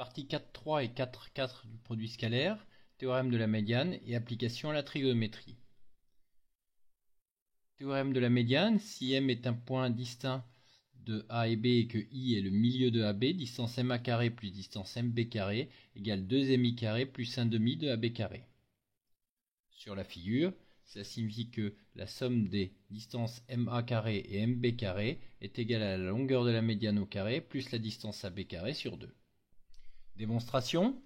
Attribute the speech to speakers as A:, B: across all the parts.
A: Partie 4.3 et 4.4 du produit scalaire, théorème de la médiane et application à la trigonométrie. Théorème de la médiane, si M est un point distinct de A et B et que I est le milieu de AB, distance MA carré plus distance MB carré égale 2MI carré plus 1/2 de AB carré. Sur la figure, cela signifie que la somme des distances MA carré et MB carré est égale à la longueur de la médiane au carré plus la distance AB carré sur 2. Démonstration.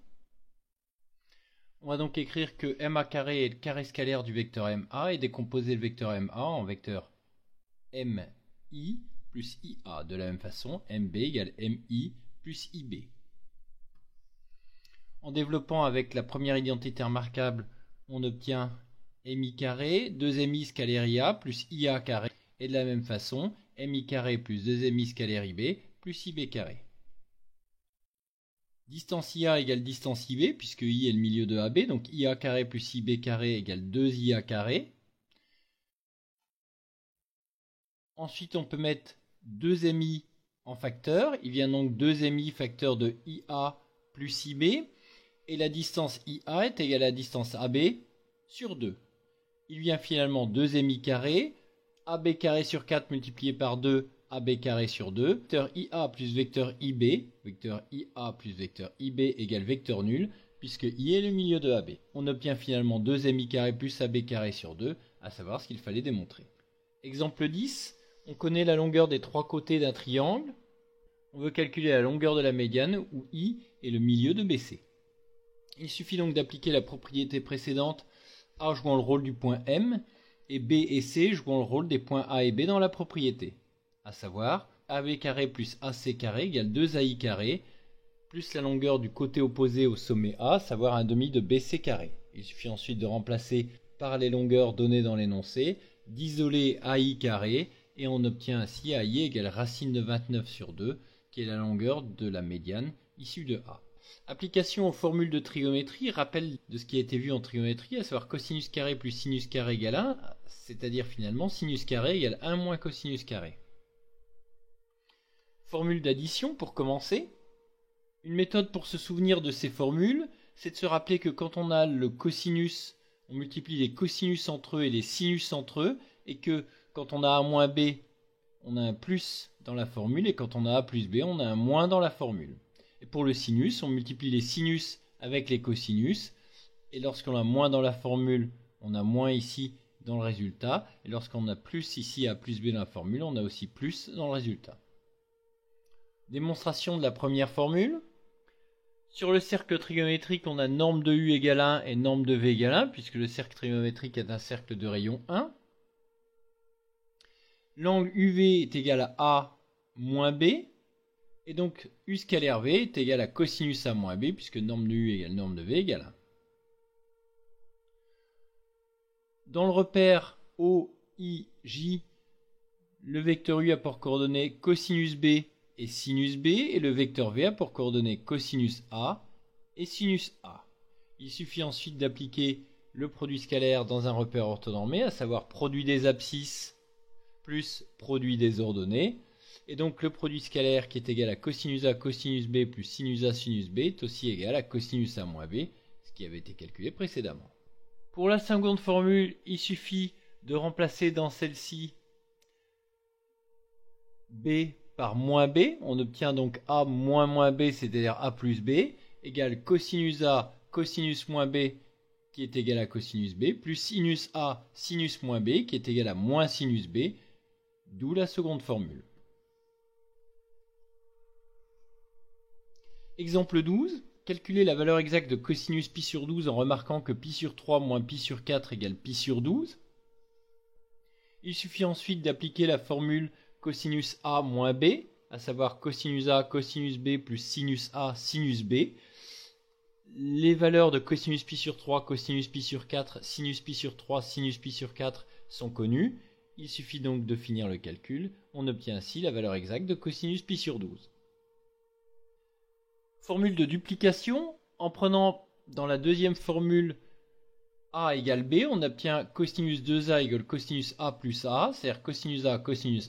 A: On va donc écrire que MA carré est le carré scalaire du vecteur MA et décomposer le vecteur MA en vecteur MI plus IA. De la même façon, MB égale MI plus IB. En développant avec la première identité remarquable, on obtient MI carré, 2MI scalaire IA plus IA carré. Et de la même façon, MI carré plus 2MI scalaire IB plus IB carré. Distance IA égale distance IB, puisque I est le milieu de AB, donc IA carré plus IB carré égale 2IA carré. Ensuite, on peut mettre 2MI en facteur. Il vient donc 2MI facteur de IA plus IB. Et la distance IA est égale à la distance AB sur 2. Il vient finalement 2MI carré, AB carré sur 4 multiplié par 2, AB carré sur 2, vecteur IA plus vecteur IB, vecteur IA plus vecteur IB égale vecteur nul, puisque I est le milieu de AB. On obtient finalement 2MI carré plus AB carré sur 2, à savoir ce qu'il fallait démontrer. Exemple 10, on connaît la longueur des trois côtés d'un triangle. On veut calculer la longueur de la médiane, où I est le milieu de BC. Il suffit donc d'appliquer la propriété précédente, A jouant le rôle du point M, et B et C jouant le rôle des points A et B dans la propriété. À savoir, AB carré plus AC carré égale 2AI carré, plus la longueur du côté opposé au sommet A, savoir 1/2 de BC carré. Il suffit ensuite de remplacer par les longueurs données dans l'énoncé, d'isoler AI carré, et on obtient ainsi AI égale racine de 29 sur 2, qui est la longueur de la médiane issue de A. Application aux formules de trigonométrie, rappel de ce qui a été vu en trigonométrie, à savoir cosinus carré plus sinus carré égale 1, c'est-à-dire finalement sinus carré égale 1 moins cosinus carré. Formule d'addition pour commencer. Une méthode pour se souvenir de ces formules, c'est de se rappeler que quand on a le cosinus, on multiplie les cosinus entre eux et les sinus entre eux, et que quand on a A moins B, on a un plus dans la formule, et quand on a A plus B, on a un moins dans la formule. Et pour le sinus, on multiplie les sinus avec les cosinus, et lorsqu'on a moins dans la formule, on a moins ici dans le résultat, et lorsqu'on a plus ici A plus B dans la formule, on a aussi plus dans le résultat. Démonstration de la première formule. Sur le cercle trigonométrique, on a norme de U égale 1 et norme de V égale 1, puisque le cercle trigonométrique est un cercle de rayon 1. L'angle UV est égal à A moins B, et donc U scalaire V est égal à cosinus A moins B, puisque norme de U égale norme de V égale 1. Dans le repère OIJ, le vecteur U a pour coordonnées cosinus B et sinus B, et le vecteur V a pour coordonnées cosinus A et sinus A. Il suffit ensuite d'appliquer le produit scalaire dans un repère orthonormé, à savoir produit des abscisses plus produit des ordonnées, et donc le produit scalaire qui est égal à cosinus A cosinus B plus sinus A sinus B est aussi égal à cosinus A moins B, ce qui avait été calculé précédemment. Pour la seconde formule, il suffit de remplacer dans celle-ci B par moins B, on obtient donc A moins moins B, c'est-à-dire A plus B, égale cosinus A cosinus moins B, qui est égal à cosinus B, plus sinus A sinus moins B, qui est égal à moins sinus B, d'où la seconde formule. Exemple 12, calculer la valeur exacte de cosinus pi sur 12 en remarquant que pi sur 3 moins pi sur 4 égale pi sur 12. Il suffit ensuite d'appliquer la formule cosinus A moins B, à savoir cosinus A cosinus B plus sinus A sinus B. Les valeurs de cosinus pi sur 3, cosinus pi sur 4, sinus pi sur 3, sinus pi sur 4 sont connues. Il suffit donc de finir le calcul. On obtient ainsi la valeur exacte de cosinus pi sur 12. Formule de duplication. En prenant dans la deuxième formule A égale B, on obtient cosinus 2A égale cosinus A plus A, c'est-à-dire cosinus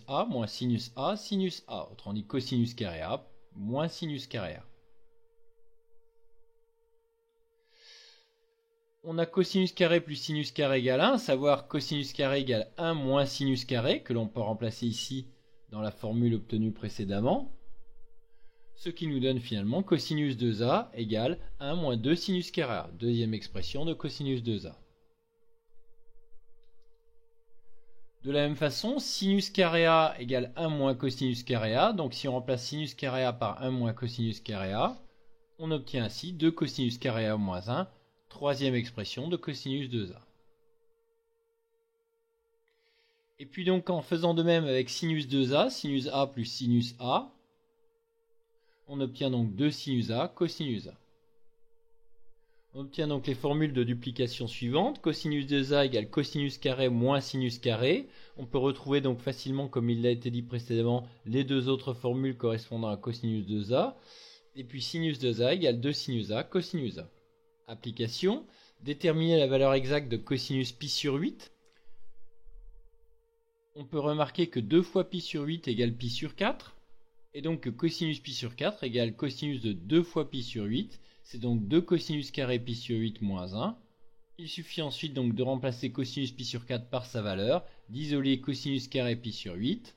A: A moins sinus A sinus A. Autrement dit cosinus carré A moins sinus carré A. On a cosinus carré plus sinus carré égale 1, à savoir cosinus carré égale 1 moins sinus carré, que l'on peut remplacer ici dans la formule obtenue précédemment. Ce qui nous donne finalement cosinus 2a égale 1 moins 2 sinus carré a. Deuxième expression de cosinus 2a. De la même façon, sinus carré a égale 1 moins cosinus carré a. Donc si on remplace sinus carré a par 1 moins cosinus carré a, on obtient ainsi 2 cosinus carré a moins 1. Troisième expression de cosinus 2a. Et puis donc en faisant de même avec sinus 2a, sinus a plus sinus a, on obtient donc 2 sinus a, cosinus a. On obtient donc les formules de duplication suivantes. Cosinus 2a égale cosinus carré moins sinus carré. On peut retrouver donc facilement, comme il a été dit précédemment, les deux autres formules correspondant à cosinus 2a. Et puis sinus 2a égale 2 sinus a, cosinus a. Application, déterminer la valeur exacte de cosinus pi sur 8. On peut remarquer que 2 fois pi sur 8 égale pi sur 4. Et donc que cosinus pi sur 4 égale cosinus de 2 fois pi sur 8. C'est donc 2 cosinus carré pi sur 8 moins 1. Il suffit ensuite donc de remplacer cosinus pi sur 4 par sa valeur, d'isoler cosinus carré pi sur 8.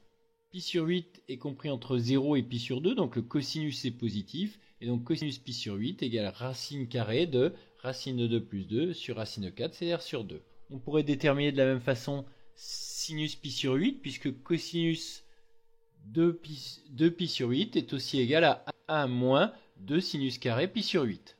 A: Pi sur 8 est compris entre 0 et pi sur 2, donc le cosinus est positif. Et donc cosinus pi sur 8 égale racine carrée de racine de 2 plus 2 sur racine de 4, c'est-à-dire sur 2. On pourrait déterminer de la même façon sinus pi sur 8, puisque cosinus 2 pi sur 8 est aussi égal à 1 moins 2 sinus carré pi sur 8.